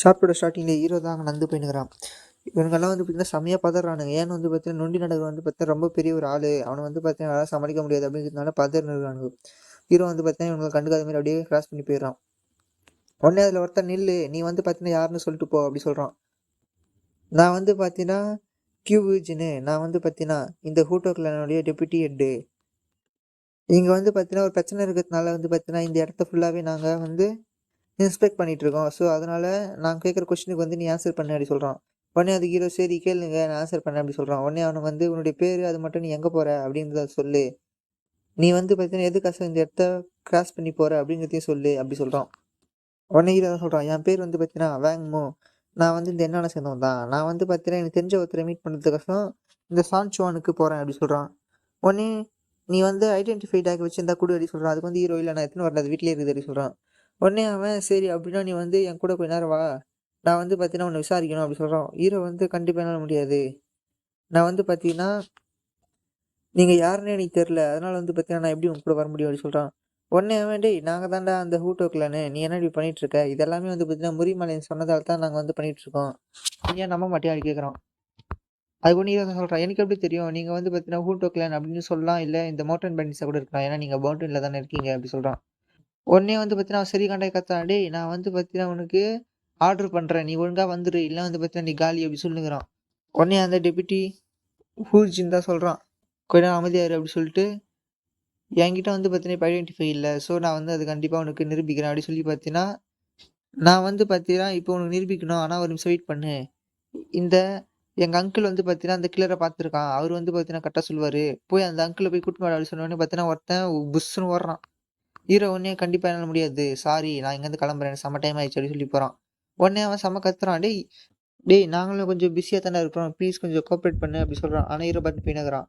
சாப்பிட்டோட ஸ்டார்டிங்கில் ஹீரோ தான் அங்கே நடந்து போயினுக்கிறான். இவனுங்கெல்லாம் வந்து பார்த்தீங்கன்னா செம்மையாக பதறானுங்க. ஏன்னு வந்து பார்த்தீங்கன்னா நொண்டி நாடகம் வந்து பார்த்தீங்கன்னா ரொம்ப பெரிய ஒரு ஆள், அவனை வந்து பார்த்தீங்கன்னா யாராலும் சமாளிக்க முடியாது அப்படிங்கிறதுனால பதறினுறானுங்க. ஹீரோ வந்து பார்த்தீங்கன்னா இவங்களை கண்டுக்காத மாதிரி அப்படியே கிராஸ் பண்ணி போயிடறான். உடனே அதில் ஒருத்தன் நில்லு, நீ வந்து பார்த்தீங்கன்னா யாருன்னு சொல்லிட்டு போ அப்படி சொல்கிறான். நான் வந்து பார்த்தீங்கன்னா கியூவிஜின்னு, நான் வந்து பார்த்தீங்கன்னா இந்த ஹூட்டோ கிளானுடைய டெப்யூட்டி ஹெட்டு. இங்கே வந்து பார்த்தீங்கன்னா ஒரு பிரச்சனை இருக்கிறதுனால வந்து பார்த்தீங்கன்னா இந்த இடத்த ஃபுல்லாகவே நாங்கள் வந்து இன்ஸ்பெக்ட் பண்ணிட்டு இருக்கோம். ஸோ அதனால நான் கேட்குற கொஸ்டினுக்கு வந்து நீ ஆன்சர் பண்ணு அப்படி சொல்கிறான். உடனே அது ஹீரோ சரி கேளுங்க நான் ஆன்சர் பண்ணேன் அப்படி சொல்கிறான். உடனே அவனுக்கு வந்து உன்னுடைய பேர் அது மட்டும் நீ எங்கே போகிற அப்படின்றத சொல்லு. நீ வந்து பார்த்தீங்கன்னா எதுக்காக இந்த இடத்த கிராஸ் பண்ணி போகிற அப்படிங்கிறதையும் சொல்லு அப்படி சொல்கிறான். உடனே ஹீரோ தான் சொல்கிறான், என் பேர் வந்து பார்த்தீங்கன்னா வேங்மோ, நான் வந்து இந்த எண்ணான சேர்ந்தவன் தான். நான் வந்து பார்த்தீங்கன்னா எனக்கு தெரிஞ்ச ஒருத்தரை மீட் பண்ணுறதுக்கோசரம் இந்த சான்சுவானுக்கு போகிறேன் அப்படி சொல்கிறான். உடனே நீ வந்து ஐடென்டிஃபை டேக் வச்சிருந்தா கொடு அப்படி சொல்கிறான். அதுக்கு வந்து ஹீரோ இல்லை நான் எத்தனை வரல அது வீட்டிலே இருக்குது அப்படி சொல்கிறான். உடனே அவன் சரி அப்படின்னா நீ வந்து என் கூட கொஞ்ச நேரம் வா, நான் வந்து பார்த்தீங்கன்னா உன்னை விசாரிக்கணும் அப்படி சொல்கிறான். ஹீரோ வந்து கண்டிப்பாக என்னால் முடியாது, நான் வந்து பார்த்தீங்கன்னா நீங்கள் யாருன்னே எனக்கு தெரில, அதனால் வந்து பார்த்தீங்கன்னா நான் எப்படி உங்க கூட வர முடியும் அப்படி சொல்கிறான். உடனே அவன் டேய் நாங்கள் தான்டா அந்த ஹூட்டோக்கலான்னு, நீ என்ன இப்படி பண்ணிகிட்ருக்க, இதெல்லாமே வந்து பார்த்தீங்கன்னா முறிமலைன்னு சொன்னதால் தான் நாங்கள் வந்து பண்ணிகிட்ருக்கோம், நீ ஏன் நம்ப மாட்டியா அப்படி கேட்குறான். அதுக்கு ஒன்று ஹீரோ சொல்கிறான், எனக்கு எப்படி தெரியும் நீங்கள் வந்து பார்த்தீங்கன்னா ஹூட்டோக்கலான் அப்படின்னு சொல்லலாம், இல்லை இந்த மவுண்டன் பேண்டிஸாக கூட இருக்கலாம், ஏன்னா நீங்கள் மவுண்டனில் தானே இருக்கீங்க அப்படி சொல்கிறான். உடனே வந்து பார்த்தீங்கன்னா அவன் சரி கண்டாய் கத்தான், டேய் நான் வந்து பார்த்தீங்கன்னா உனக்கு ஆர்டர் பண்ணுறேன், நீ ஒழுங்காக வந்துடு, இல்லை வந்து பார்த்தீங்கன்னா நீ காலி அப்படி சொல்லுங்கிறான். உடனே அந்த டெபியூட்டி ஹூஜின் தான் சொல்கிறான், கொஞ்ச நேரம் அமைதியாரு அப்படி சொல்லிட்டு, என்கிட்ட வந்து பார்த்தீங்கன்னா இப்போ ஐடென்டிஃபை இல்லை, ஸோ நான் வந்து அது கண்டிப்பாக உனக்கு நிரூபிக்கிறேன் அப்படி சொல்லி பார்த்தீங்கன்னா, நான் வந்து பார்த்தீங்கன்னா இப்போ உனக்கு நிரூபிக்கணும், ஆனால் ஒரு நிமிஷம் வெயிட் பண்ணு. இந்த எங்கள் அங்கிள் வந்து பார்த்தீங்கன்னா அந்த கில்லரை பார்த்துருக்கான், அவர் வந்து பார்த்தீங்கன்னா கரெக்டாக சொல்லுவார், போய் அந்த அங்கிளை போய் கூட்டின்னு வாடா அப்படி சொன்னோடனே பார்த்தீங்கன்னா ஒருத்தன் புஷ்ஷுன்னு ஓடுறான். ஹீரோ உடனே கண்டிப்பாக என்னால் முடியாது, சாரி நான் இங்கேருந்து கிளம்புறேன், எனக்கு செம்ம டைம் ஆயிடுச்சு அப்படின்னு சொல்லி போகிறான். உடனே அவன் செம்ம கத்துறான், டேய் டேய் நாங்களும் கொஞ்சம் பிஸியாக தானே இருக்கிறோம், ப்ளீஸ் கொஞ்சம் கோஆப்ரேட் பண்ணு அப்படி சொல்கிறான். ஆனால் ஹீரோ பார்த்து போயினுக்கிறான்.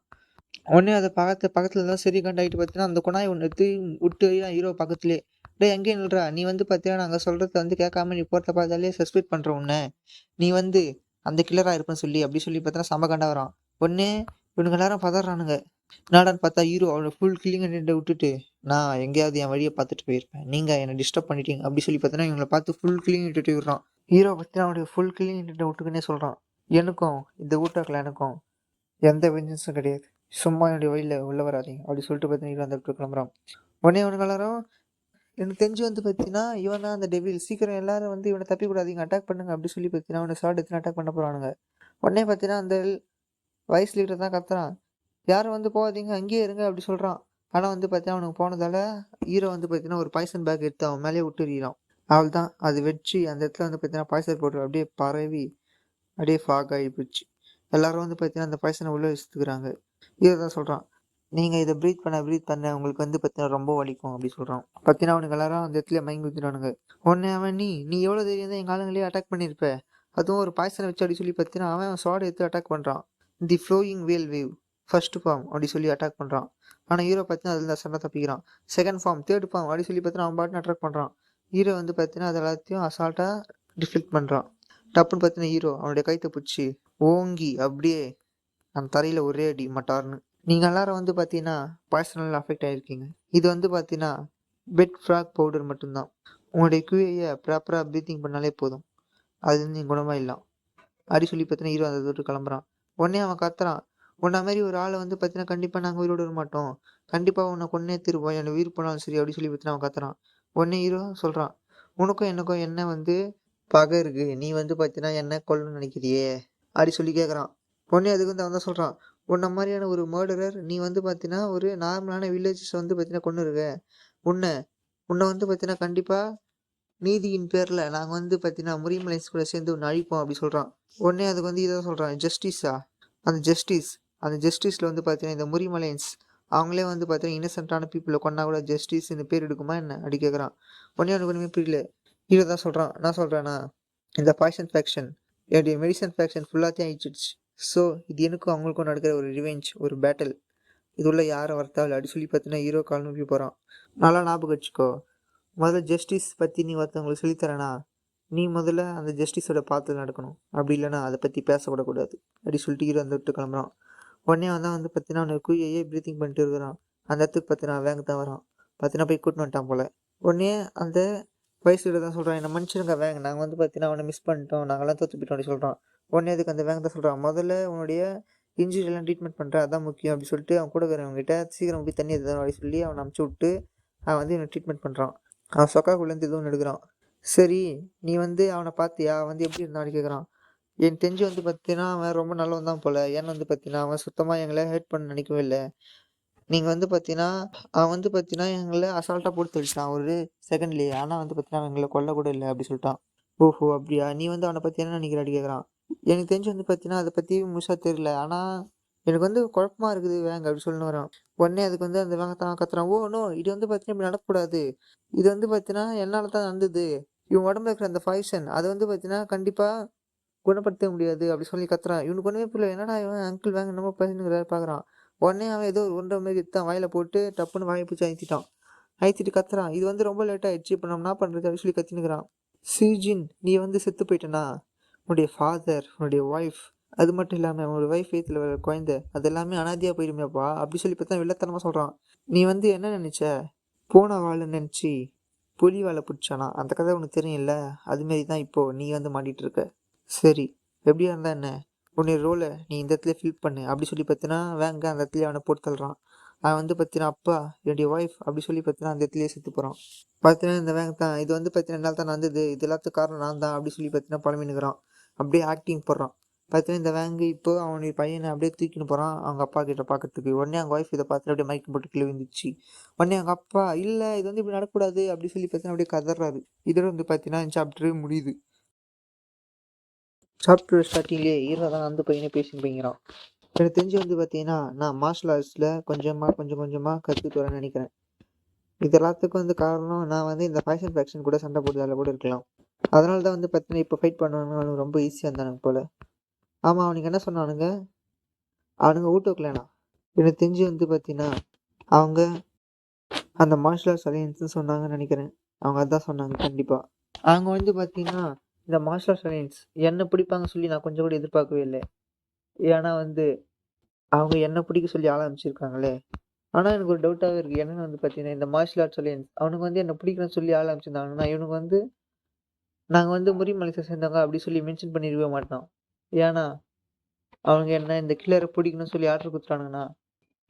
உடனே அதை பக்கத்துல தான் சரி கண்டாயிட்டு பார்த்தீங்கன்னா அந்த குணாய் ஒன்று எடுத்து விட்டு ஹீரோ பக்கத்துலேயே, டேய் எங்கேயும் நில்றா, நீ வந்து பார்த்தீங்கன்னா நாங்கள் சொல்கிறத வந்து கேட்காம நீ போகிறத பார்த்தாலே சஸ்பெக்ட் பண்ணுற உன்னை, நீ வந்து அந்த கில்லராக இருப்பேன்னு சொல்லி அப்படி சொல்லி பார்த்தீங்கன்னா செம்ம கண்டா வரான். உடனே இவனுங்க எல்லாரும் பதறானுங்க. என்னடான்னு பார்த்தா ஹீரோ அவனை ஃபுல் கில்லிங் விட்டுட்டு, நான் எங்கேயாவது என் வழியை பார்த்துட்டு போயிருப்பேன், நீங்கள் என்னை டிஸ்டர்ப் பண்ணிட்டீங்க அப்படி சொல்லி பார்த்தீங்கன்னா இவங்களை பார்த்து ஃபுல் கில்லிங் விட்டுட்டு விடுறான். ஹீரோ பார்த்தீங்கன்னா அவனுடைய ஃபுல் கில்லிங் விட்டுக்குன்னே சொல்கிறான், எனக்கும் இந்த ஊட்டாக்கில் எனக்கும் எந்த வெஞ்சன்ஸும் கிடையாது, சும்மா என்னுடைய வழியில் உள்ள வராதீங்க அப்படி சொல்லிட்டு பார்த்தீங்கன்னா அந்த இடத்துக்கு கிளம்புறான். உடனே அவனுக்கு எல்லாரும் எனக்கு தெரிஞ்சு வந்து பார்த்தீங்கன்னா இவன் தான் அந்த டெவில், சீக்கிரம் எல்லாரும் வந்து இவனை தப்பிக்கூடாதீங்க அட்டாக் பண்ணுங்க அப்படி சொல்லி பார்த்தீங்கன்னா அவனை ஷார்ட் எடுத்து அட்டாக் பண்ண போகிறானுங்க. உடனே பார்த்தீங்கன்னா அந்த வைஸ் லீடர் தான் கத்துறான், யாரும் வந்து போகாதீங்க அங்கேயே இருங்க அப்படி சொல்கிறான். ஆனால் வந்து பார்த்தீங்கன்னா அவனுக்கு போனதால ஹீரோ வந்து பார்த்தீங்கன்னா ஒரு பாய்சன் பேக் எடுத்து அவன் மேலேயே விட்டுறான். அவள் தான் அது வெடிச்சு அந்த இடத்துல வந்து பார்த்தீங்கன்னா பாய்சன் போட்டு அப்படியே பரவி அப்படியே ஃபாக் ஆகி போச்சு. எல்லாரும் வந்து பார்த்தீங்கன்னா அந்த பாய்சனை உள்ளே வச்சுக்கிறாங்க. ஹீரோ தான் சொல்கிறான், நீங்கள் இதை ப்ரீத் பண்ண உங்களுக்கு வந்து பார்த்தீங்கன்னா ரொம்ப வலிக்கும் அப்படி சொல்கிறான். பார்த்தீங்கன்னா அவனுக்கு எல்லாரும் அந்த இடத்துல மயங்கி ஊற்றிடுவானுங்க. உடனே அவன் நீ எவ்வளோ தைரியம் தான் எங்கள் ஆளுங்களே அட்டாக் பண்ணியிருப்ப, அதுவும் ஒரு பாய்சனை வச்சு அப்படி சொல்லி பார்த்தீங்கன்னா அவன் ஸ்வாட் எடுத்து அட்டாக் பண்ணுறான். தி ஃப்ளோயிங் வேல் வேவ் ஃபர்ஸ்ட் ஃபார்ம் அப்படி சொல்லி அட்டாக் பண்ணுறான். ஆனால் ஹீரோ பார்த்தீங்கன்னா அதில் சண்டை தப்பிக்கிறான். செகண்ட் ஃபார்ம் தேர்ட் ஃபார்ம் அப்படி சொல்லி பார்த்தீங்கன்னா அவன் பாட்டுன்னு அட்டாக் பண்ணுறான். ஹீரோ வந்து பார்த்தீங்கன்னா அது எல்லாத்தையும் அசால்ட்டாக டிஃப்ளெக்ட் பண்ணுறான். டப்புன்னு பார்த்தீங்கன்னா ஹீரோ அவனுடைய கைத்தை பிடிச்சி ஓங்கி அப்படியே அந்த தரையில் ஒரே அடி மட்டார்னு. நீங்கள் எல்லாரும் வந்து பார்த்தீங்கன்னா பாய்சனால் அஃபெக்ட் ஆகிருக்கீங்க. இது வந்து பார்த்தீங்கன்னா பெட் ஃப்ராக் பவுடர் மட்டும்தான். உங்களுடைய QAயை ப்ராப்பராக ப்ரீத்திங் பண்ணாலே போதும், அது வந்து குணமாயிடலாம் அப்படி சொல்லி பார்த்தீங்கன்னா ஹீரோ அதை விட்டு கிளம்புறான். உடனே அவன் கத்துறான், உன்ன மாதிரி ஒரு ஆளை வந்து பார்த்தீங்கன்னா கண்டிப்பாக நாங்கள் உயிரோடு வர மாட்டோம், கண்டிப்பாக உன்னை கொன்னே திருவோம், என்னை உயிர் போனாலும் சரி அப்படி சொல்லி பார்த்தீங்கன்னா அவன் கத்துறான். உடனே ஹீரோ சொல்கிறான், உனக்கும் எனக்கும் என்ன வந்து பகை இருக்கு, நீ வந்து பார்த்தீங்கன்னா என்ன கொல்லணும்னு நினைக்கிறியே அப்படி சொல்லி கேட்குறான். உடனே அதுக்கு வந்து அவன் தான் சொல்கிறான், உன்ன மாதிரியான ஒரு மர்டரர் நீ வந்து பார்த்தீங்கன்னா ஒரு நார்மலான வில்லேஜஸ் வந்து பார்த்தீங்கன்னா கொண்டு இருக்க, உன்னை உன்னை வந்து பார்த்தீங்கன்னா கண்டிப்பாக நீதியின் பேரில் நாங்கள் வந்து பார்த்தீங்கன்னா முறிமலைன்ஸ் கூட சேர்ந்து ஒன்று அழிப்போம் அப்படி சொல்கிறான். உடனே அதுக்கு வந்து இதை சொல்கிறான், ஜஸ்டிஸா, அந்த ஜஸ்டிஸில் வந்து பார்த்தீங்கன்னா இந்த முறிமலைன்ஸ் அவங்களே வந்து பார்த்தீங்கன்னா இன்னசென்ட்டான பீப்புளை கொண்டா கூட ஜஸ்டிஸ் இந்த பேர் எடுக்குமா என்ன அப்படி கேட்குறான். உடனே அவனுக்கு ஒன்றுமே புரியல. ஹீரோ தான் சொல்கிறான், நான் சொல்கிறேன்னா இந்த பாய்சன் ஃபேக்ஷன் என்னுடைய மெடிசன் ஃபேக்ஷன் ஃபுல்லாத்தையும் அழிச்சிடுச்சு, ஸோ இது எனக்கும் அவங்களுக்கும் நடக்கிற ஒரு ரிவெஞ்ச், ஒரு பேட்டில், இது உள்ள யாரை வரத்தாள் அப்படி சொல்லி பார்த்தீங்கன்னா ஹீரோ கால் நோக்கி போகிறான். நல்லா ஞாபகம் வச்சுக்கோ, முதல்ல ஜஸ்டிஸ் பற்றி நீ ஒருத்தவங்களுக்கு சொல்லித்தரேனா, நீ முதல்ல அந்த ஜஸ்டிஸோட பார்த்து நடக்கணும், அப்படி இல்லைனா அதை பற்றி பேசப்படக்கூடாது அப்படி சொல்லிட்டு ஹீரோ அந்த விட்டு கிளம்புறான். உடனே வந்தால் வந்து பார்த்தீங்கன்னா அவனுக்கு QAயே ப்ரீத்திங் பண்ணிட்டு இருக்கிறான். அந்த இடத்துக்கு பார்த்தீங்கன்னா வேங்க தான் வரான். பார்த்தீங்கன்னா போய் கூட்டின்னு வந்துட்டான் போல. உடனே அந்த வயசுல தான் சொல்கிறான், என்ன மன்னிச்சிடுங்க வேங்க, நாங்கள் வந்து பார்த்தீங்கன்னா அவனை மிஸ் பண்ணிட்டோம், நாங்கள்லாம் தோற்று போயிட்டோம் அப்படி சொல்கிறான். உடனே அதுக்கு அந்த வேங்க தான் சொல்கிறான், முதல்ல உன்னுடைய இன்ஜுரியெல்லாம் ட்ரீட்மெண்ட் பண்ணுறேன் அதான் முக்கியம் அப்படி சொல்லிட்டு அவன் கூட இருக்கிறவங்ககிட்ட சீக்கிரம் போய் தண்ணி எடுத்து அப்படி சொல்லி அவனை அமுச்சு விட்டு அவன் வந்து இவனை ட்ரீட்மெண்ட் பண்ணுறான். அவன் சொக்காக்குள்ளேருந்து எதுவும் எடுக்கிறான். சரி, நீ வந்து அவனை பார்த்தியா, அவன் வந்து எப்படி இருந்தான்னு கேட்குறான். எனக்கு தெரிஞ்சு வந்து பார்த்தீங்கன்னா அவன் ரொம்ப நல்லவன் தான் போல. ஏன்னு வந்து பார்த்தீங்கன்னா அவன் சுத்தமாக எங்களை ஹேட் பண்ண நினைக்கவே இல்லை. நீங்கள் வந்து பார்த்தீங்கன்னா அவன் வந்து பார்த்தீங்கன்னா எங்களை அசால்ட்டாக போட்டு தள்ளிட்டான் ஒரு செகண்ட்லேயே. ஆனால் வந்து பார்த்தீங்கன்னா அவன் எங்களை கொல்ல கூட இல்லை அப்படி சொல்லிட்டான். ஓஹோ அப்படியா, நீ வந்து அவனை பற்றி என்ன நினைக்கிற அப்படி கேட்குறான். எனக்கு தெரிஞ்சு வந்து பார்த்தீங்கன்னா அதை பற்றி முழுசாக தெரியல, ஆனால் எனக்கு வந்து குழப்பமா இருக்குது வேங்க அப்படி சொல்லி வரான். உடனே அதுக்கு வந்து அந்த வேங்கத்தான் கத்துறான், ஓ நோ, இது வந்து பார்த்தீங்கன்னா இப்படி நடக்கக்கூடாது, இது வந்து பார்த்தீங்கன்னா என்னால் தான் நடந்தது, இவன் உடம்புல இருக்கிற அந்த பாய்சன் அதை வந்து பார்த்தீங்கன்னா கண்டிப்பாக குணப்படுத்த முடியாது அப்படி சொல்லி கத்துறான். இவனுக்கு ஒன்றுமே புரியல, என்னடா இவன் அங்கிள் வேங்க என்னமோ பேசுங்கிறாரு பார்க்குறான். உடனே அவன் ஏதோ ஒரு உருண்டை மாரி எடுத்தான் வாயில போட்டு டப்புன்னு வாயை பிடிச்சி அழுத்திட்டான். அழுத்திட்டு கத்துறான், இது வந்து ரொம்ப லேட் ஆயிடுச்சு, இப்போ நம்ம என்ன பண்ணுறது அப்படின்னு சொல்லி கத்தினுக்கிறான். சீஜின், நீ வந்து செத்து போயிட்டனா, உன்னுடைய ஃபாதர், உன்னுடைய ஒய்ஃப், அது மட்டும் இல்லாமல் உன்னோட ஒய்ஃப் வயித்துல வர குழந்தை, அது எல்லாமே அனாதையாக போயிடுமேப்பா அப்படி சொல்லி பார்த்தா வில்லத்தனமாக சொல்கிறான். நீ வந்து என்ன நினச்ச, போன வாழை நினச்சி புலி வாழை பிடிச்சானா, அந்த கதை உனக்கு தெரியும்ல, அதுமாரி தான் இப்போது நீ வந்து மாட்டிகிட்டு இருக்க. சரி, எப்படியா இருந்தா என்ன, உன்னுடைய ரோலை நீ இந்த இடத்துல ஃபில் பண்ணு அப்படி சொல்லி பார்த்தீங்கன்னா வேங்க அந்த இடத்துல அவனை போட்டு தள்ளுறான். அவன் வந்து பார்த்தீங்கன்னா அப்பா, என்னுடைய ஒய்ஃப் அப்படி சொல்லி பார்த்தீங்கன்னா அந்த இடத்துலயே செத்து போகிறான். பார்த்தீங்கன்னா இந்த வேங்க தான், இது வந்து பார்த்தீங்கன்னா என்னால் தான் நடந்தது, இது எல்லாத்துக்கும் காரணம் நான் தான் அப்படி சொல்லி பார்த்தீங்கன்னா புலம்பினுக்கிறான். அப்படியே ஆக்டிங் போடுறான். பார்த்தீங்கன்னா இந்த வேங்கு இப்போ அவனுடைய பையனை அப்படியே தூக்கின்னு போகிறான் அவங்க அப்பா கிட்ட பார்க்கறதுக்கு. உடனே அவங்க ஒய்ஃப் இதை பார்த்துட்டு அப்படியே மயக்கம் போட்டு கீழே விழுந்துச்சு. உடனே அவங்க அப்பா, இல்லை இது வந்து இப்படி நடக்கக்கூடாது அப்படி சொல்லி பார்த்தீங்கன்னா அப்படியே கதறாரு. இதோட வந்து பார்த்தீங்கன்னா சாப்டர் முடியுது. சாப்டர் ஸ்டார்டிங்லேயே ஹீரோ தான் அந்த பையனே பேசின்னு போய்க்கிறான். எனக்கு தெரிஞ்சு வந்து பார்த்தீங்கன்னா நான் மார்ஷல் ஆர்ட்ஸில் கொஞ்சம் கொஞ்சமாக கற்றுட்டு வரேன்னு நினைக்கிறேன். இது எல்லாத்துக்கும் வந்து காரணம் நான் வந்து இந்த ஃபேஷன் ஃபேக்ஷன் கூட சண்டை போடுறதால கூட இருக்கலாம். அதனால தான் வந்து பார்த்தீங்கன்னா இப்போ ஃபைட் பண்ணுவானுங்க அவனுக்கு ரொம்ப ஈஸியாக இருந்தானுங்க போல். ஆமாம், அவனுக்கு என்ன சொன்னானுங்க, அவனுங்க ஊட்டுக்கலண்ணா. எனக்கு தெரிஞ்சு வந்து பார்த்தீங்கன்னா அவங்க அந்த மார்ஷல் ஆர்ட்ஸ் அலையன்ஸ்னு சொன்னாங்கன்னு நினைக்கிறேன். அவங்க அதான் சொன்னாங்க கண்டிப்பாக. அவங்க வந்து பார்த்தீங்கன்னா இந்த மார்ஷல் ஆர்ட்ஸ் அலையன்ஸ் என்ன பிடிப்பாங்க சொல்லி நான் கொஞ்சம் கூட எதிர்பார்க்கவே இல்லை. ஏன்னா வந்து அவங்க என்ன பிடிக்க சொல்லி ஆள அனுப்பிச்சிருக்காங்களே. ஆனால் எனக்கு ஒரு டவுட்டாகவே இருக்குது. என்னென்னு வந்து பார்த்தீங்கன்னா இந்த மார்ஷல் ஆர்ட்ஸ் அலையன்ஸ் அவனுக்கு வந்து என்ன பிடிக்கணும்னு சொல்லி ஆள அனுப்பிச்சிருந்தாங்கன்னா இவனுக்கு வந்து நாங்கள் வந்து முறி மலைசை சேர்ந்தவங்க அப்படி சொல்லி மென்ஷன் பண்ணிருக்கவே மாட்டான். ஏன்னா அவங்க என்ன இந்த கில்லரை பிடிக்கணும்னு சொல்லி ஆர்டர் கொடுத்துட்டானுங்கன்னா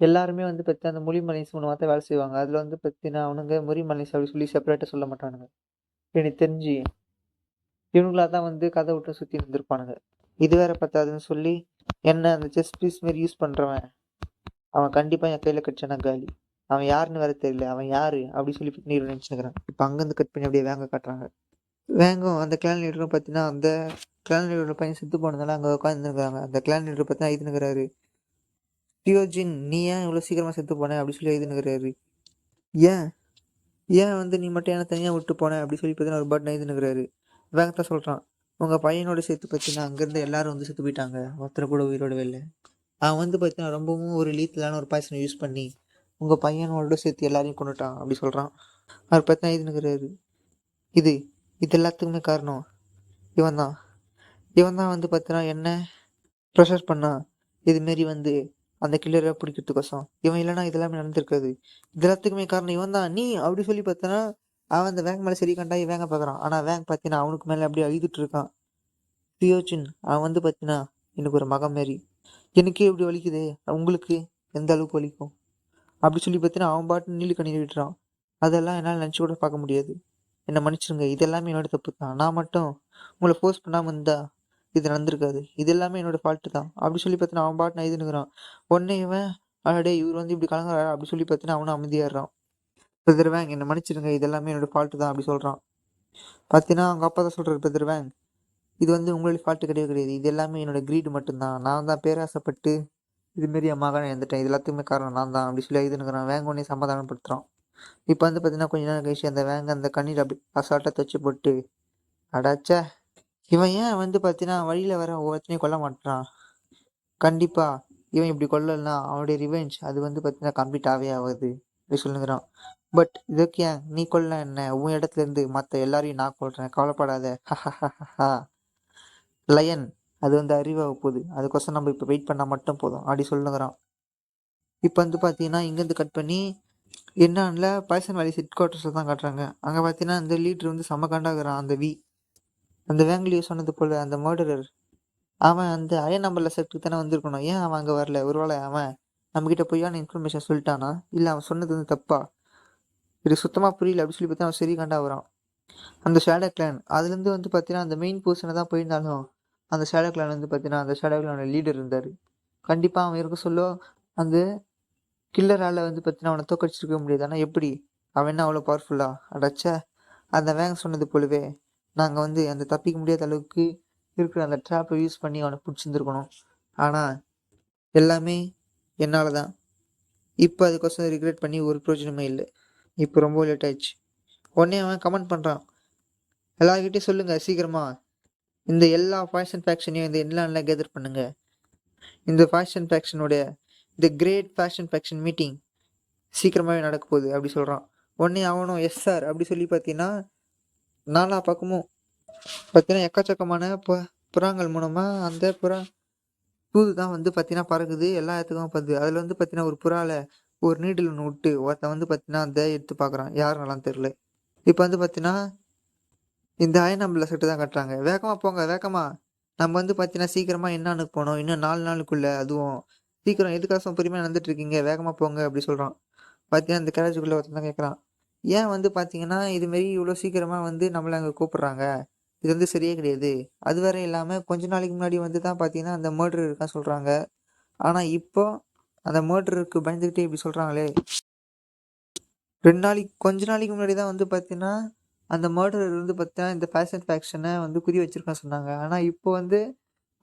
எல்லாருமே வந்து பார்த்தீங்கன்னா அந்த முறி மலைஸ் மூலமாக தான் வேலை செய்வாங்க. அதில் வந்து பார்த்தீங்கன்னா அவனுங்க முறி மலைஸ் அப்படி சொல்லி செப்பரேட்டாக சொல்ல மாட்டானுங்க. எனக்கு தெரிஞ்சு இவனுங்களா தான் வந்து கதை விட்டு சுற்றி இருந்திருப்பானுங்க. இது வேற பத்தாதுன்னு சொல்லி என்ன அந்த செஸ் பீஸ் மாரி யூஸ் பண்ணுறவன் அவன் கண்டிப்பாக என் கையில் கடிச்சானா காலி. அவன் யாருன்னு வேற தெரியல, அவன் யாரு அப்படி சொல்லி நீர் நினச்சிக்கிறேன். இப்போ அங்கேருந்து கட் பண்ணி அப்படியே வேங்க காட்டுறாங்க. வேங்கம் அந்த கிளான் லீடரும் பார்த்தீங்கன்னா அந்த கிளான் லீடரோட பையன் செத்து போனதால அங்கே உட்காந்துருக்காங்க. அந்த கிளான் லீடர் பார்த்தீங்கன்னா எழுதுனுக்கிறாரு, தியோஜின் நீ ஏன் இவ்வளோ சீக்கிரமாக செத்து போன அப்படி சொல்லி எழுதுனுக்கிறாரு. ஏன் ஏன் வந்து நீ மட்டும் ஏன்னா தனியாக விட்டு போனேன் அப்படி சொல்லி பார்த்தீங்கன்னா ஒரு பட்டன் எழுதுனுக்கிறாரு. வேகத்தை சொல்கிறான், உங்கள் பையனோட சேர்த்து பார்த்தீங்கன்னா அங்கேருந்து எல்லாரும் வந்து செத்து போயிட்டாங்க, ஒருத்தர் கூட உயிரோடவே இல்லை. அவன் வந்து பார்த்தீங்கன்னா ரொம்பவும் ஒரு லீத்தலான ஒரு பாய்சனை யூஸ் பண்ணி உங்கள் பையனோட சேர்த்து எல்லாரையும் கொண்டுட்டான் அப்படி சொல்கிறான். அவர் பார்த்தீங்கன்னா இதுனுக்கிறாரு, இது இது எல்லாத்துக்குமே காரணம் இவன் தான். இவன் தான் வந்து பார்த்தீங்கன்னா என்ன ப்ரெஷர் பண்ணா இதுமாரி வந்து அந்த கில்லரை பிடிக்கிறதுக்கோசம். இவன் இல்லைன்னா இதெல்லாமே நடந்திருக்காது. இது எல்லாத்துக்குமே காரணம் இவன் தான் நீ அப்படி சொல்லி பார்த்தோன்னா அவன் அந்த வேங்க மேலே சரி கண்டாயி வேங்க பார்க்குறான். ஆனால் வேங்க பார்த்தீங்கன்னா அவனுக்கு மேலே அப்படியே அழுதுட்டு இருக்கான். தியோச்சின் அவன் வந்து பார்த்தீங்கன்னா எனக்கு ஒரு மகன் மாரி, எனக்கே இப்படி வலிக்குது, உங்களுக்கு எந்த அளவுக்கு வலிக்கும் அப்படி சொல்லி பார்த்தீங்கன்னா அவன் பாட்டு நீலி கண்ணீர் விட்டுறான். அதெல்லாம் என்னால் நினச்சி கூட பார்க்க முடியாது, என்னை மன்னிச்சிருங்க, இது எல்லாமே என்னோட தப்பு தான், நான் மட்டும் உங்களை ஃபோர்ஸ் பண்ணாமல் இருந்தா இது நடந்திருக்காது, இது எல்லாமே என்னோட ஃபால்ட்டு தான் அப்படி சொல்லி பார்த்தீங்கன்னா அவன் பாட்டு நான் இதுனுக்குறான். உடனே இவன் அடே இவர் வந்து இப்படி கலங்குறாரா அப்படி சொல்லி பார்த்தீங்கன்னா அவனும் அமைதியாடுறான். பிரதர் வேங் என்னை மன்னிச்சிருங்க, இது எல்லாமே என்னோட ஃபால்ட்டு தான் அப்படி சொல்கிறான். பார்த்தீங்கன்னா அவங்க அப்பா தான் சொல்கிறார், பிரதர் வேங் இது வந்து உங்களுடைய ஃபால்ட்டு கிடையவே கிடையாது, இது எல்லாமே என்னோட கிரீடு மட்டும்தான், நான் தான் பேராசைப்பட்டு இதுமாரி என் மகனை இழந்துட்டேன், இது எல்லாத்துக்குமே காரணம் நான் தான் அப்படி சொல்லி எழுதுனுக்குறான். வேங்க உடனே சமாதானப்படுத்துகிறான். இப்போ வந்து பார்த்தீங்கன்னா கொஞ்ச நேரம் கழிச்சு அந்த வேங்க அந்த கண்ணீர் அப்படி அசால்ட்டாக துவச்சி போட்டு அடாச்சா இவன் ஏன் வந்து பார்த்தீங்கன்னா வழியில் வர ஒவ்வொருத்தனையும் கொல்ல மாட்டான், கண்டிப்பாக இவன் இப்படி கொல்லலைன்னா அவனுடைய ரிவெஞ்ச் அது வந்து பார்த்தீங்கன்னா கம்ப்ளீட் ஆகுது அப்படி சொல்லுங்கிறான். பட் இதுக்கு ஏன் நீ கொல்ல என்ன, உன் இடத்துல இருந்து மற்ற எல்லாரையும் நான் கொல்றேன், கவலைப்படாத லயன், அது வந்து அறிவாக போகுது, அதுக்கோசம் நம்ம இப்போ வெயிட் பண்ணால் மட்டும் போதும் அப்படி சொல்லுங்கிறான். இப்போ வந்து பார்த்தீங்கன்னா இங்கேருந்து கட் பண்ணி என்னான்ல பாய்சன் வேலி ஹெட் குவார்ட்டர்ஸில் தான் காட்டுறாங்க. அங்கே பார்த்தீங்கன்னா அந்த லீடர் வந்து செம காண்டாகிறான். அந்த வேங்கலியோ சொன்னது போல் அந்த மர்டரர் அவன் அந்த அயன் நம்பரில் செட்டுக்கு தானே வந்திருக்கணும். ஏன் அவன் அங்கே வரல? ஒருவேளை அவன் நம்மக்கிட்ட பொய்யான இன்ஃபர்மேஷன் சொல்லிட்டானா, இல்லை அவன் சொன்னது வந்து தப்பா? இது சுத்தமாக புரியல அப்படின்னு சொல்லி பார்த்தா அவன் சரி காண்டாகிறான். அந்த ஷேடோ கிளான் அதுலேருந்து வந்து பார்த்தீங்கன்னா அந்த மெயின் போர்ஷனை தான் போயிருந்தாலும் அந்த ஷேடோ கிளான் வந்து பார்த்தீங்கன்னா அந்த ஷேடோ கிளானோட லீடர் இருந்தார். கண்டிப்பாக அவன் இருக்க சொல்ல அந்த கில்லரால் வந்து பார்த்தீங்கன்னா அவனை தோக்கடிச்சிருக்க முடியாது. ஆனால் எப்படி? அவன் என்ன அவ்வளோ பவர்ஃபுல்லா? அடச்சா அந்த வேங் சொன்னது போலவே நாங்கள் வந்து அந்த தப்பிக்க முடியாத அளவுக்கு இருக்கிற அந்த ட்ராப்பை யூஸ் பண்ணி அவனை பிடிச்சிருந்துருக்கணும். ஆனால் எல்லாமே என்னால் தான். இப்போ அதுக்கோசம் ரிக்ரெட் பண்ணி ஒரு பிரயோஜனமே இல்லை. இப்போ ரொம்ப லேட் ஆயிடுச்சு. உடனே அவன் கமெண்ட் பண்ணுறான், எல்லார்கிட்டையும் சொல்லுங்கள் சீக்கிரமா இந்த எல்லா ஃபேஷன் ஃபேக்ஷனையும் இந்த எல்லாம் கேதர் பண்ணுங்க. இந்த ஃபேஷன் ஃபேக்ஷனுடைய தி கிரேட் ஃபேஷன் ஃபேக்ஷன் மீட்டிங் சீக்கிரமாகவே நடக்க போகுது அப்படி சொல்கிறான். உடனே அவனும் எஸ் சார் அப்படி சொல்லி பார்த்தீங்கன்னா நாலா பக்கமும் பார்த்தீங்கன்னா எக்கச்சக்கமான புறாங்கள் மூலமாக அந்த தூது தான் வந்து பார்த்தீங்கன்னா பறக்குது எல்லா இடத்துக்கும் படுது. அதில் வந்து பார்த்தீங்கன்னா ஒரு புறாவில் ஒரு நீடில் ஒன்று விட்டு ஒருத்தன் வந்து பார்த்தீங்கன்னா அந்த எடுத்து பார்க்குறான். யாருன்னெல்லாம் தெரில. இப்போ வந்து பார்த்தீங்கன்னா இந்த அயனம்பில் செட்டு தான் கட்டுறாங்க. வேகமாக போங்க வேகமாக. நம்ம வந்து பார்த்தீங்கன்னா சீக்கிரமாக என்னான்னு போனோம். இன்னும் 4 நாளுக்குள்ளே. அதுவும் சீக்கிரம் எதுக்காக பொறுமையாக நடந்துட்டு இருக்கீங்க, வேகமாக போங்க அப்படி சொல்கிறான். பார்த்தீங்கன்னா இந்த கேரேஜுக்குள்ளே ஒருத்தன் தான் கேட்குறான், ஏன் வந்து பார்த்தீங்கன்னா இதுமாரி இவ்வளோ சீக்கிரமாக வந்து நம்மளை அங்கே கூப்பிட்றாங்க, இது வந்து சரியே கிடையாது. அது வேற இல்லாமல் கொஞ்ச நாளைக்கு முன்னாடி வந்து தான் பார்த்தீங்கன்னா அந்த மர்டர் இருக்கான்னு சொல்கிறாங்க. ஆனால் இப்போ அந்த மர்டருக்கு பயந்துக்கிட்டே இப்படி சொல்கிறாங்களே. கொஞ்ச நாளைக்கு முன்னாடி தான் வந்து பார்த்தீங்கன்னா அந்த மர்டரர் வந்து பார்த்தீங்கன்னா இந்த ஃபேஷன் ஃபேக்ஷனை வந்து குறி வச்சிருக்கான்னு சொன்னாங்க. ஆனால் இப்போ வந்து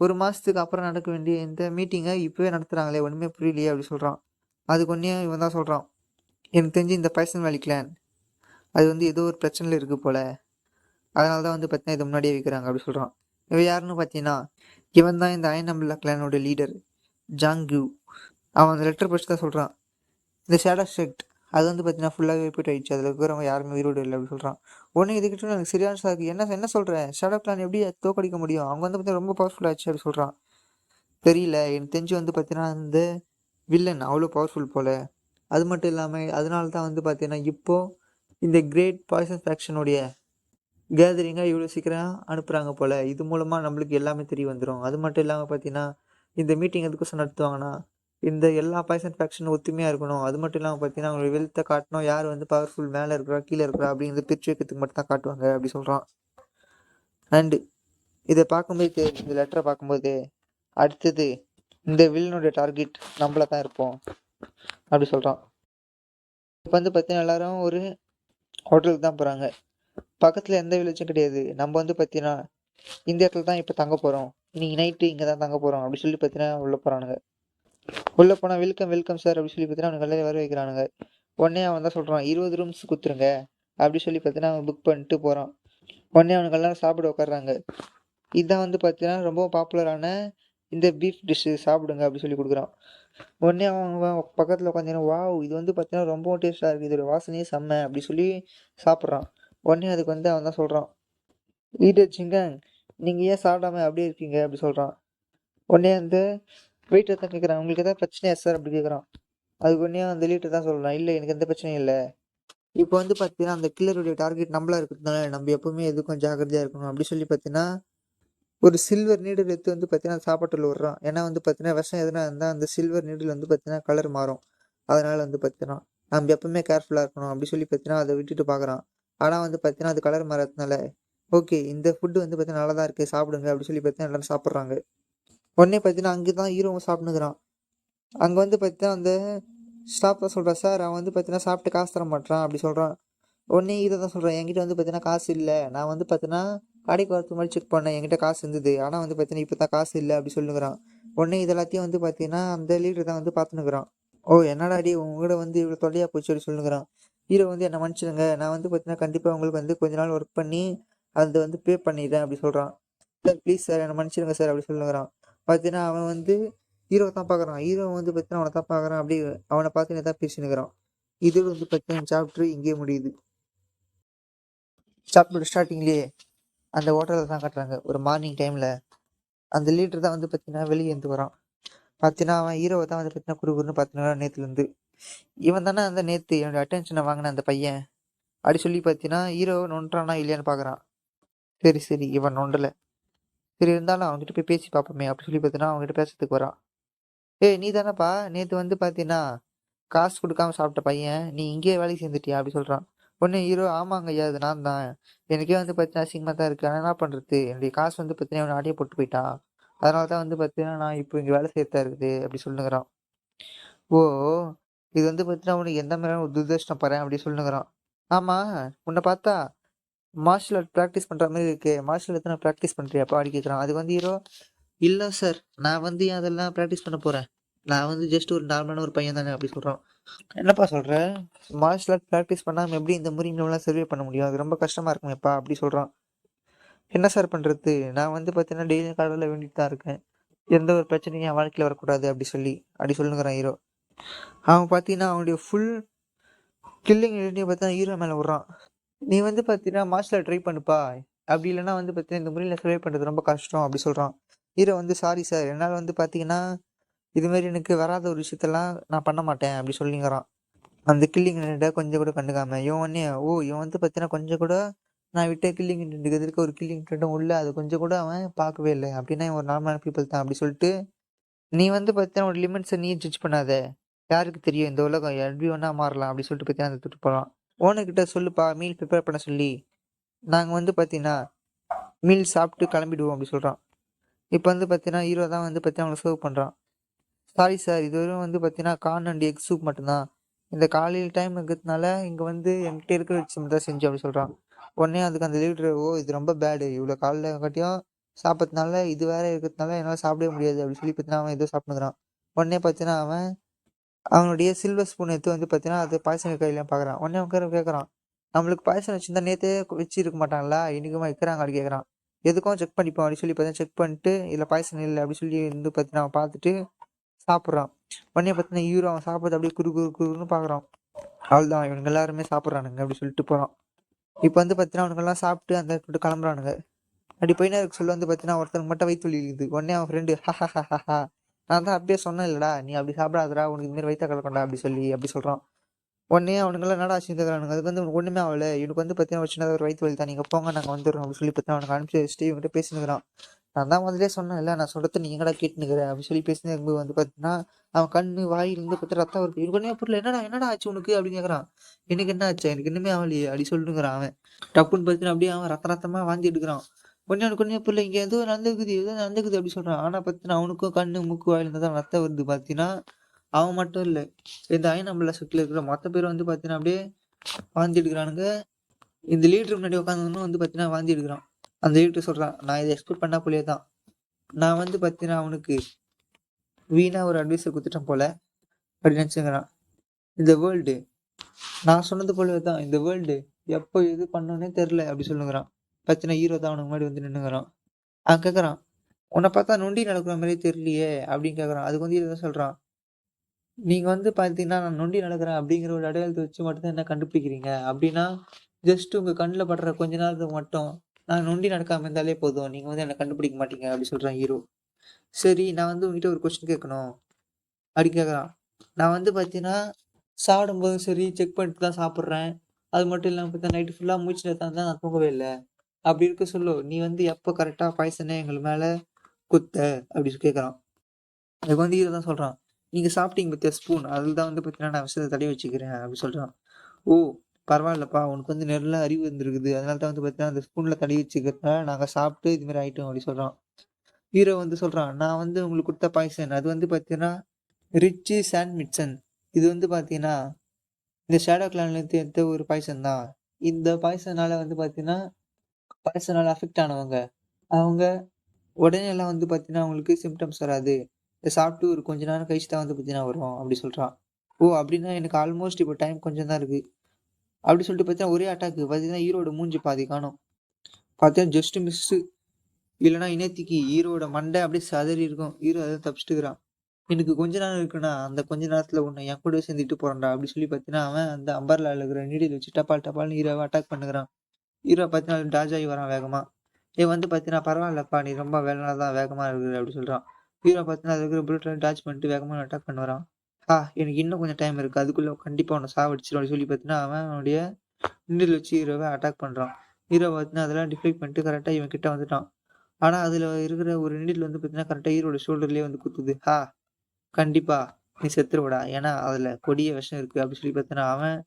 ஒரு மாதத்துக்கு அப்புறம் நடக்க வேண்டிய இந்த மீட்டிங்கை இப்போவே நடத்துகிறாங்களே, ஒன்றுமே புரியலையே அப்படி சொல்கிறான். அதுக்கு ஒன்றே இவன் தான் சொல்கிறான், எனக்கு தெரிஞ்சு இந்த பாய்சன் வேலி கிளான் அது வந்து ஏதோ ஒரு பிரச்சனையில் இருக்குது போல், அதனால தான் வந்து பார்த்தீங்கன்னா இதை முன்னாடியே வைக்கிறாங்க அப்படி சொல்கிறான். இவன் யாருன்னு பார்த்தீங்கன்னா இவன் தான் இந்த அயன் அம்புல்லா கிளானோட லீடர் ஜாங்கு. அவன் அந்த லெட்டர் படிச்சு தான் சொல்கிறான், இந்த ஷேடோ செட் அது வந்து பார்த்தீங்கன்னா ஃபுல்லாகவே ரிப்பீட் ஆகிடுச்சு, அதில் இருக்கிறவங்க யாருமே உயிரோடு இல்லை அப்படி சொல்கிறான். உடனே இதுக்கிட்ட எனக்கு சரியான சாக்கு, என்ன சொல்கிறேன், ஷேடோ கிளான் எப்படி தோக்கடிக்க முடியும், அவங்க வந்து பார்த்தீங்கன்னா ரொம்ப பவர்ஃபுல் ஆச்சு அப்படி சொல்கிறான். தெரியல, எனக்கு தெரிஞ்சு வந்து பார்த்தீங்கன்னா இந்த வில்லன் அவ்வளோ பவர்ஃபுல் போல். அது மட்டும் இல்லாமல் அதனால தான் வந்து பார்த்தீங்கன்னா இப்போது இந்த கிரேட் பாய்சன் ஃபேக்ஷனுடைய கேதரிங்காக இவ்வளோ சீக்கிரம் அனுப்புகிறாங்க போல். இது மூலமாக நம்மளுக்கு எல்லாமே தெரிய வந்துடும். அது மட்டும் இல்லாமல் பார்த்தீங்கன்னா இந்த மீட்டிங் எதுக்கோசம் நடத்துவாங்கன்னா இந்த எல்லா பாய்சன் ஃபேக்ஷனும் ஒத்துமையாக இருக்கணும். அது மட்டும் இல்லாமல் பார்த்தீங்கன்னா அவங்களோட வெல்த்தை காட்டணும், யார் வந்து பவர்ஃபுல் மேலே இருக்கிறா கீழே இருக்கிறா அப்படிங்கிறது பிரித்து வைக்கிறதுக்கு மட்டும் தான் காட்டுவாங்க அப்படி சொல்கிறான். அண்டு இதை பார்க்கும்போது இந்த லெட்டரை பார்க்கும்போது அடுத்தது இந்த வில்லனுடைய டார்கெட் நம்மள தான் இருப்போம் அப்படி சொல்கிறான். இப்போ வந்து பார்த்தீங்கன்னா எல்லாரும் ஒரு ஹோட்டலுக்கு தான் போகிறாங்க. பக்கத்தில் எந்த வில்லேஜும் கிடையாது. நம்ம வந்து பார்த்தீங்கன்னா இந்த இடத்துல தான் இப்போ தங்க போகிறோம், இன்னைக்கு நைட்டு இங்கே தான் தங்க போகிறோம் அப்படி சொல்லி பார்த்தீங்கன்னா உள்ளே போகிறானுங்க. உள்ளே போனால் வெல்கம் சார் அப்படி சொல்லி பார்த்தீங்கன்னா அவனுக்கு எல்லாம் வர வைக்கிறானுங்க. உடனே அவன் தான் சொல்கிறான் 20 ரூம்ஸ் கொடுத்துருங்க அப்படி சொல்லி பார்த்தீங்கன்னா அவன் புக் பண்ணிட்டு போகிறான். உடனே அவனுக்கு எல்லாம் சாப்பிட உட்காடுறாங்க. இதுதான் வந்து பார்த்தீங்கன்னா ரொம்ப பாப்புலரான இந்த பீஃப் டிஷ்ஷு சாப்பிடுங்க அப்படி சொல்லி கொடுக்குறான். உடனே அவன் பக்கத்தில் உட்காந்து வாவ் இது வந்து பார்த்தீங்கன்னா ரொம்ப டேஸ்ட்டாக இருக்குது, இதோட வாசனையே செம்ம அப்படி சொல்லி சாப்பிட்றான். உடனே அதுக்கு வந்து அவன் தான் சொல்கிறான், லீடர் சிங்காங் நீங்கள் ஏன் சாப்பிடாம அப்படியே இருக்கீங்க அப்படி சொல்கிறான். உடனே அந்த வெயிட்டர் தான் கேட்குறான், உங்களுக்கு எதாவது பிரச்சனையா சார் அப்படி கேட்குறான். அதுக்கு உடனே அந்த லீடர் தான் சொல்கிறான், இல்லை எனக்கு எந்த பிரச்சனையும் இல்லை. இப்போ வந்து பார்த்தீங்கன்னா அந்த கில்லருடைய டார்கெட் நம்மளா இருக்கிறதுனால நம்ம எப்பவுமே எதுக்கும் ஜாக்கிரதையாக இருக்கணும் அப்படி சொல்லி பார்த்தீங்கன்னா ஒரு சில்வர் நீடில் எடுத்து வந்து பார்த்தீங்கன்னா சாப்பாட்டில் விட்றான். ஏன்னா வந்து பார்த்தீங்கன்னா விஷம் எதுனா இருந்தால் அந்த சில்வர் நீடில் வந்து பார்த்தீங்கன்னா கலர் மாறும். அதனால் வந்து பார்த்தீங்கன்னா நம்ம எப்பவுமே கேர்ஃபுல்லாக இருக்கணும் அப்படி சொல்லி பார்த்தீங்கன்னா அதை விட்டுட்டு பார்க்குறான். ஆனால் வந்து பார்த்தீங்கன்னா அது கலர் மாறதுனால ஓகே இந்த ஃபுட்டு வந்து பார்த்தீங்கன்னா நல்லா தான் இருக்குது சாப்பிடுங்க அப்படி சொல்லி பார்த்தீங்கன்னா எல்லாரும் சாப்பிட்றாங்க. உடனே பார்த்தீங்கன்னா அங்கே தான் ஹீரோவும் சாப்பிட்டுக்கிறான். அங்கே வந்து பார்த்தீங்கன்னா அந்த ஸ்டாஃப் தான் சொல்கிறான், சார் அவன் வந்து பார்த்தீங்கன்னா சாப்பிட்டு காசு தர மாட்டான் அப்படி சொல்கிறான். உடனே இதை தான் சொல்கிறேன், என்கிட்ட வந்து பார்த்தீங்கன்னா காசு இல்லை, நான் வந்து பார்த்தீங்கன்னா கடைக்கு வரதுக்கு முன்னாடி செக் பண்ணேன், என்கிட்ட காசு இருந்தது, ஆனால் வந்து பார்த்தீங்கன்னா இப்போ தான் காசு இல்லை அப்படி சொல்லுங்கிறான். உடனே இது எல்லாத்தையும் வந்து பார்த்தீங்கன்னா அந்த லீடர் தான் வந்து பார்த்துன்னுக்குறான். ஓ என்னடா அடி உங்களோட வந்து இவ்வளோ தொல்லையாக போச்சு அப்படி சொல்லுங்கிறான். ஹீரோ வந்து என்னை மன்னிச்சிடுங்க, நான் வந்து பார்த்தீங்கன்னா கண்டிப்பாக உங்களுக்கு வந்து கொஞ்ச நாள் ஒர்க் பண்ணி அதை வந்து பே பண்ணிடுறேன் அப்படி சொல்கிறான். சார் ப்ளீஸ் சார் என்னை மன்னிச்சிடுங்க சார் அப்படி சொல்லுங்கிறான். பார்த்தீங்கன்னா அவன் வந்து ஹீரோ தான் பார்க்குறான். ஹீரோ வந்து பார்த்தீங்கன்னா அவனை தான் பார்க்குறான். அப்படி அவனை பார்த்து தான் பேசினுக்கிறான். இது வந்து பார்த்தீங்கன்னா சாப்டர் இங்கேயே முடியுது. சாப்டர் ஸ்டார்டிங்லேயே அந்த ஹோட்டலில் தான் காட்டுறாங்க. ஒரு மார்னிங் டைமில் அந்த லீடர் தான் வந்து பார்த்தீங்கன்னா வெளியே இருந்து வரான். பார்த்தீங்கன்னா அவன் ஹீரோவை தான் வந்து பார்த்தீங்கன்னா குறுகுறுன்னு பார்த்தீங்கன்னா நேற்றுலேருந்து இவன் தானே அந்த நேத்து என்னோட அட்டென்ஷனை வாங்கின அந்த பையன் அப்படி சொல்லி பார்த்தீங்கன்னா ஹீரோ நொன்றானா இல்லையான்னு பார்க்குறான். சரி சரி இவன் நொண்டல. சரி இருந்தாலும் அவன்கிட்ட போய் பேசி பார்ப்போமே அப்படி சொல்லி பார்த்தீங்கன்னா அவன்கிட்ட பேசுறதுக்கு வரான். ஏய் நீ தானேப்பா நேத்து வந்து பார்த்தீங்கன்னா காசு குடுக்காம சாப்பிட்ட பையன், நீ இங்கேயே வேலைக்கு சேர்ந்துட்டியா? அப்படி சொல்றான். உடனே ஹீரோ ஆமாங்க ஐயா அது நான் தான். எனக்கே வந்து பார்த்தீங்கன்னா அசிங்கமா தான் இருக்கு. ஆனா என்ன பண்றது? என்னுடைய காசு வந்து பார்த்தீங்கன்னா இவன் ஆட்டயே போட்டு போயிட்டான். அதனால தான் வந்து பார்த்தீங்கன்னா நான் இப்போ இங்க வேலை செய்யறதா இருக்குது அப்படி சொல்லுங்கிறான். ஓ! இது வந்து பார்த்தீங்கன்னா உனக்கு எந்த மாதிரியான ஒரு துரதிர்ஷ்டம் பாரேன் அப்படி சொல்லுங்கிறான். ஆமா, உன்ன பார்த்தா மார்ஷியல் ஆர்ட் பிராக்டிஸ் பண்ற மாரி இருக்கே. மார்ஷியல் ஆர்ட் எத்தன பிராக்டிஸ் பண்றியாப்பா? அப்படி கேட்குறான். அதுக்கு வந்து ஹீரோ, இல்ல சார். நான் வந்து ஏன் அதெல்லாம் பிராக்டிஸ் பண்ண போறேன். நான் வந்து ஜஸ்ட் ஒரு நார்மலான ஒரு பையன் தானே அப்படி சொல்றான். என்னப்பா சொல்ற? மார்ஷியல் ஆர்ட் பிராக்டிஸ் பண்ணாம எப்படி இந்த மாரிலாம் சர்வே பண்ண முடியும்? அது ரொம்ப கஷ்டமா இருக்குமேப்பா அப்படி சொல்றான். என்ன சார் பண்றது? நான் வந்து பார்த்தீங்கன்னா டெய்லியும் கடவுள வேண்டிட்டு தான் இருக்கேன். எந்த ஒரு பிரச்சனையும் என் வாழ்க்கையில வரக்கூடாது அப்படி சொல்லுங்கிறான் ஹீரோ. அவன் பார்த்தீங்கன்னா அவனுடைய ஃபுல் கில்லிங் எபிலிட்டிய பார்த்தா ஹீரோ மேல விடுறான். நீ வந்து பார்த்தீங்கன்னா மார்ஷியல் ஆர்ட் ட்ரை பண்ணுப்பா. அப்படி இல்லன்னா வந்து பார்த்தீங்கன்னா இந்த முறையில சர்வே பண்றது ரொம்ப கஷ்டம் அப்படி சொல்றான். ஹீரோ வந்து சாரி சார். என்னால வந்து பார்த்தீங்கன்னா இது மாரி எனக்கு வராத ஒரு விஷயத்தெல்லாம் நான் பண்ண மாட்டேன் அப்படி சொல்லிங்கிறான். அந்த கில்லிங் இன்சிடென்ட்ட கொஞ்சம் கூட கண்டுக்காம. இவன் உடனே இவன் வந்து பார்த்தீங்கன்னா கொஞ்சம் கூட நான் விட்ட கில்லிங் இன்சிடென்ட்க்கு எதிர்க்க ஒரு கில்லிங் இன்சிடென்ட்டும் உள்ள அது கொஞ்சம் கூட அவன் பார்க்கவே இல்ல. அப்படின்னா இவன் ஒரு நார்மலான பீப்பிள் தான் அப்படி சொல்லிட்டு, நீ வந்து பார்த்தீங்கன்னா உன்னோட லிமிட்ஸ நீயே ஜட்ஜ் பண்ணாத. யாருக்கு தெரியும் இந்த உலகம் எப்படி வேணா மாறலாம் அப்படி சொல்லிட்டு பார்த்தீங்கன்னா அந்த விட்டுட்டு போறான். ஓனர் கிட்ட சொல்லுப்பா மீல் ப்ரிப்பேர் பண்ண சொல்லி. நாங்க வந்து பார்த்தீங்கன்னா மீல் சாப்பிட்டு கிளம்பிடுவோம் அப்படி சொல்றான். இப்ப வந்து பார்த்தீங்கன்னா ஹீரோ தான் வந்து பார்த்தீங்கன்னா அவனுக்கு சர்வ் பண்றான். Sorry sir. இதுவரையும் வந்து பார்த்தீங்கன்னா, கார்ன் அண்ட் எக் சூப் மட்டும் தான். இந்த காலையில டைம் இருக்கிறதுனால, இங்க வந்து என்கிட்ட இருக்கிற வச்சு மட்டும் தான் செஞ்சேன் அப்படி சொல்றான். உடனே அதுக்கு அந்த லீடரு, இது ரொம்ப பேடு. இவ்வளோ காலைல காட்டியும் சாப்பிட்றதுனால, இது வேற இருக்கிறதுனால என்னால சாப்பிடவே முடியாது அப்படி சொல்லி பார்த்தீங்கன்னா, அவன் ஏதோ சாப்பிட்டுக்கிறான். உடனே பார்த்தீங்கன்னா, அவன் அவனுடைய சில்வர் ஸ்பூன் எடுத்து வந்து பார்த்தீங்கன்னா, அது பாயாசம் கையில பார்க்குறான். உடனே அவன் கேட்குறான், நம்மளுக்கு பாயாசம் வச்சிருந்தா நேத்தே வச்சிருக்க மாட்டாங்களா? இன்னைக்குமா வைக்கிறாங்க அப்படி கேட்குறான். எதுக்கும் செக் பண்ணிப்போம் அப்படி சொல்லி பார்த்தீங்கன்னா, செக் பண்ணிட்டு, இதுல பாயாசம் இல்ல அப்படி சொல்லி வந்து பார்த்தீங்கன்னா, அவன் பார்த்துட்டு சாப்பிடுறான். உடனே பார்த்தீங்கன்னா, ஹீரோ அவன் சாப்பிடுறத அப்படியே குறு குறு குறுன்னு பார்க்குறான். அவ்வளோதான் இவனுங்க எல்லாருமே சாப்பிடுறானுங்க அப்படி சொல்லிட்டு போறான். இப்ப வந்து பார்த்தீங்கன்னா, அவனுங்கலாம் சாப்பிட்டு அந்த இடத்த விட்டு கிளம்புறானுங்க. அப்படி போயினே இருக்க சொல்ல வந்து பார்த்தீங்கன்னா, ஒருத்தனுக்கு மட்டும் வயித்து வலி இருக்குது. உடனே அவன் ஃப்ரெண்டு ஹஹஹஹஹா நான் தான் அப்பயே சொன்னேன் இல்லடா, நீ அப்படி சாப்பிடாதடா, உனக்கு இந்த மாரி வயித்த கலக்கும்டா அப்படி சொல்றான். உடனே அவனுங்கலாம் என்னடா ஆச்சுன்னு கேட்குறானுங்க. அதுக்கு வந்து இவனுக்கு ஒண்ணுமே ஆகல. இவனுக்கு வந்து பார்த்தீங்கன்னா, ஒரு சின்னதா ஒரு வயித்து வலி தான். நீங்க போங்க நாங்க வந்துர்றோம் அப்படி சொல்லி பார்த்தீங்கன்னா, அவனுக்கு அனுப்பிச்சு வச்சுட்டு இவன்கிட்ட பேசினுக்கிறான். நான் தான் முதல்லயே சொன்னேன்ல, நான் சொல்றத நீ எங்கடா கேட்டுனுக்குற அப்படி சொல்லி பேசினே இருக்கும்போது வந்து பார்த்தீங்கன்னா, அவன் கண்ணு, வாயிலிருந்து பார்த்தா ரத்தம் வருது. இவனுக்கு ஒண்ணுமே புரியல. என்னடா என்னடா ஆச்சு உனக்கு? அப்படின்னு கேட்குறான். எனக்கு என்ன ஆச்சு? எனக்கு ஒண்ணுமே ஆகலையே அப்படி சொல்லிட்டுருக்கிறான் அவன். டப்புன்னு பார்த்தீங்கன்னா, அப்படியே அவன் ரத்த ரத்தமா வாந்தி எடுக்குறான். உடனே அவனுக்கு ஒண்ணுமே புரியல. இங்க ஏதோ நடந்துக்குது அப்படி சொல்றான். ஆனா பார்த்தீங்கன்னா, அவனுக்கும் கண்ணு, மூக்கு, வாயிலிருந்து தான் ரத்தம் வருது பார்த்தீங்கன்னா, அவன் மட்டும் இல்ல. இந்த அயனம்பிள்ள செட்ல இருக்கிற மொத்த பேரும் வந்து பார்த்தீங்கன்னா, அப்படியே வாந்தி எடுக்குறானுங்க. இந்த லீடர் முன்னாடி உட்காந்தவனும் வந்து பார்த்தீங்கன்னா, வாந்தி எடுக்குறான். அந்த லீடர் சொல்றான், நான் இத எக்ஸ்பெக்ட் பண்ண போலயே தான். நான் வந்து பார்த்தீங்கன்னா, அவனுக்கு வீணா ஒரு அட்வைஸ குடுத்துட்டேன் போல அப்படின்னு நினைச்சுக்கிறான். இந்த வேர்ல்டு நான் சொன்னது போலவே தான். இந்த வேர்ல்டு எப்போ எது பண்ணும்னே தெரியல அப்படி சொல்லுங்கிறான். பார்த்தீங்கன்னா, ஹீரோ தான் அவனுக்கு முன்னாடி வந்து நின்னுக்கிறான். அவன் கேட்கறான், உன்ன பார்த்தா நொண்டி நடக்கிற மாரியே தெரியலையே அப்படின்னு கேட்கறான். அதுக்கு வந்து ஹீரோ தான் சொல்றான், நீங்க வந்து பார்த்தீங்கன்னா, நான் நொண்டி நடக்கிறேன் அப்படிங்கிற ஒரு அடையாளத்த வச்சு மட்டும் தான் என்ன கண்டுபிடிக்கிறீங்க. அப்படின்னா, ஜஸ்ட் உங்க கண்ல படுற கொஞ்ச நேரத்துக்கு மட்டும் நான் நொண்டி நடக்காம இருந்தாலே போதும். நீங்க வந்து என்ன கண்டுபிடிக்க மாட்டீங்க அப்படி சொல்றான் ஹீரோ. சரி நான் வந்து உன்கிட்ட ஒரு கொஸ்டின் கேட்கணும். அப்படி கேட்குறான். நான் வந்து பார்த்தீங்கன்னா, சாப்பிடும்போதும் சரி, செக் பண்ணிட்டு தான் சாப்பிடுறேன். அது மட்டும் இல்லாம பார்த்தா நைட்டு ஃபுல்லா முழிச்சுனே தான் நான் தூங்கவே இல்ல. அப்படி இருக்க சொல்லு, நீ வந்து எப்போ கரெக்ட்டா பாய்சன எங்க மேல குடுத்த? அப்படி கேட்குறான். அதுக்கு வந்து ஹீரோ தான் சொல்றான். நீங்க சாப்பிட்டீங்க பாத்தியா ஸ்பூன், அதில தான் வந்து பார்த்தீங்கன்னா, நான் விஷத்த தடவி வச்சுக்கிறேன் அப்படி சொல்றான். ஓ! பரவாயில்லப்பா, உனக்கு வந்து நல்ல அறிவு இருந்திருக்குது. அதனால தான் வந்து பார்த்தீங்கன்னா, அந்த ஸ்பூன்ல தடவி வச்சுக்கிறதுனால நாங்க சாப்பிட்டு இது மாரி ஆயிட்டோம் அப்படி சொல்றான். ஹீரோ வந்து சொல்றான், நான் வந்து உங்களுக்கு குடுத்த பாய்சன் அது வந்து பார்த்தீங்கன்னா ரிச்சி சாண்ட்விச்சன். இது வந்து பார்த்தீங்கன்னா, இந்த ஷேடோ கிளான்லேருந்து எடுத்த ஒரு பாய்சன் தான். இந்த பாய்சனால வந்து பார்த்தீங்கன்னா, பாய்சனால அஃபெக்ட் ஆனவங்க, அவங்க உடனே எல்லாம் வந்து பார்த்தீங்கன்னா, அவங்களுக்கு சிம்ப்டம்ஸ் வராது. இத சாப்பிட்டு ஒரு கொஞ்ச நேரம் கழிச்சு தான் வந்து பார்த்தீங்கன்னா வரும், அப்படி சொல்றான். ஓ! அப்படின்னா எனக்கு ஆல்மோஸ்ட் இப்போ டைம் கொஞ்சம் தான் இருக்கு. அப்படி சொல்லிட்டு பார்த்தீங்கன்னா, ஒரே அட்டாக் பார்த்தீங்கன்னா, ஹீரோவோட மூஞ்சி பாதி காணோம். பார்த்தா ஜஸ்ட் மிஸ்ஸு. இல்லன்னா இந்நேரத்துக்கு ஹீரோவோட மண்டை அப்படியே சிதறி இருக்கும். ஹீரோ அதுல தப்பிச்சுட்டுருக்கான். எனக்கு கொஞ்ச நேரம் இருக்குண்ணா. அந்த கொஞ்ச நேரத்துல உன்ன என் கூடவே சேர்ந்து இட்டு போறேன்டா! அப்டி சொல்லி பார்த்தீங்கன்னா, அவன் அந்த அம்பர்லால இருக்கிற நீடில் வச்சு டபால் டபால்னு ஹீரோவ அட்டாக் பண்ணுகிறான். ஹீரோ பார்த்தீங்கன்னா, டாஜ் ஆகி வரான் வேகமா. இவன் வந்து பார்த்தீங்கன்னா, "பரவாயில்லப்பா நீ ரொம்ப நல்லா தான் வேகமா இருக்கிற" அப்டி சொல்றான். ஹீரோ பார்த்தீங்கன்னா, அதுல இருக்கிற புல்லட்ட டாஜ் பண்ணிட்டு வேகமா அட்டாக் பண்ண வரான். எனக்கு இன்னும் கொஞ்சம் டைம் இருக்கு. அதுக்குள்ள கண்டிப்பா உன்ன சாவடிச்சுருவேன்" அப்டி சொல்லி பார்த்தீங்கன்னா, அவன் அவனுடைய நிடில் வச்சு ஹீரோவ அட்டாக் பண்றான். ஹீரோ பார்த்தீங்கன்னா, அதெல்லாம் டிஃபெக்ட் பண்ணிட்டு கரெக்ட்டா இவன் கிட்ட வந்துட்டான். ஆனா, அதுல இருக்கிற ஒரு நீடில் வந்து பார்த்தீங்கன்னா, கரெக்ட்டா ஹீரோட ஷோல்டர்லயே வந்து குத்துது. கண்டிப்பா நீ செத்துருவடா. ஏன்னா, அதுல கொடிய விஷம் இருக்கு" அப்டி சொல்லி பார்த்தீங்கன்னா, அவன்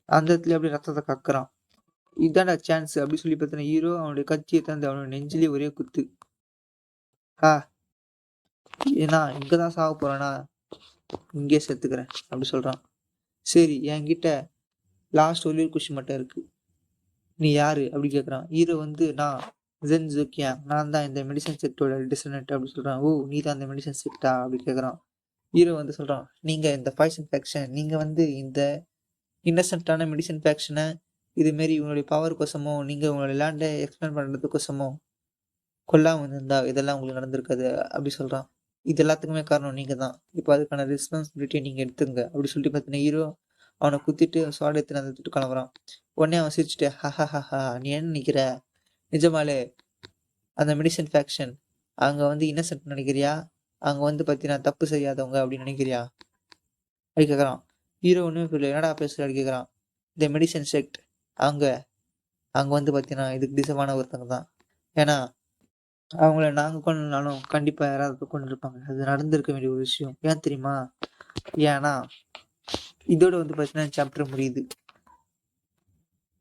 அந்த இடத்துலயே அப்படியே ரத்தத்த கக்குறான். "இதான்டா சான்ஸ்" அப்டி சொல்லி பார்த்தீங்கன்னா, ஹீரோ அவனுடைய கத்திய எடுத்தாந்து அவனோட நெஞ்சிலே ஒரே குத்து. "ஆ ஏன்னா இங்க தான் சாவ போறேனா, இங்கேயே செத்துக்கிறேன்" அப்டி சொல்றான். "சரி என்கிட்ட லாஸ்ட் ஒரே ஒரு கொஸ்டின் மட்டும் இருக்கு. நீ யாரு?" அப்டி கேட்குறான். ஹீரோ வந்து "நான் ஜென் ஜூக்கியாங். நான் தான் இந்த மெடிசின் செட்டோட டிசைனர்ட்" அப்டி சொல்றான். "ஓ! நீ தான் அந்த மெடிசின் செட்டா?" அப்டி கேட்குறான். ஹீரோ வந்து சொல்றான், "நீங்க இந்த பாய்சன் ஃபேக்ஷன் நீங்க வந்து இந்த இன்னசென்ட்டான மெடிசின் ஃபேக்ஷன இது மாரி உங்களுடைய பவர் கோசமோ, நீங்க உங்களுடைய லேண்ட எக்ஸ்பேண்ட் பண்றதுக்கோசமோ கொல்லாம வந்திருந்தா, இதெல்லாம் உங்களுக்கு நடந்திருக்காது" அப்டி சொல்றான். "இது எல்லாத்துக்குமே காரணம் நீங்க தான். இப்ப அதுக்கான ரெஸ்பான்சிபிலிட்டிய நீங்க எடுத்துங்க" அப்டி சொல்லிட்டு பார்த்தீங்கன்னா, ஹீரோ அவன குத்திட்டு ஸ்வாட் எடுத்துட்டு அந்த இடத்த விட்டு கிளம்புறான். உடனே அவன் சிரிச்சுட்டு, நீ என்ன நெனைக்கிற? நிஜமாலே அந்த மெடிசின் ஃபேக்ஷன் அங்க வந்து இன்னசென்ட் நெனைக்கிறியா? அங்க வந்து பார்த்தீங்கன்னா, தப்பு செய்யாதவங்க அப்டின்னு நெனைக்கிறியா?" அப்டி கேட்குறான். ஹீரோ ஒண்ணுமே புரியல. "என்னடா பேசுற?" அப்டி கேட்குறான். "இந்த மெடிசின் செக்ட் அங்க அங்க வந்து பார்த்தீங்கன்னா, இதுக்கு டிசர்வான ஒருத்தங்க தான். ஏன்னா, அவங்கள நாங்க கொல்லனாலும் கண்டிப்பா யாராவது கொன்னுருப்பாங்க. அது நடந்திருக்க வேண்டிய ஒரு விஷயம். ஏன் தெரியுமா? ஏன்னா, இதோட வந்து பார்த்தீங்கன்னா சாப்டர் முடியுது.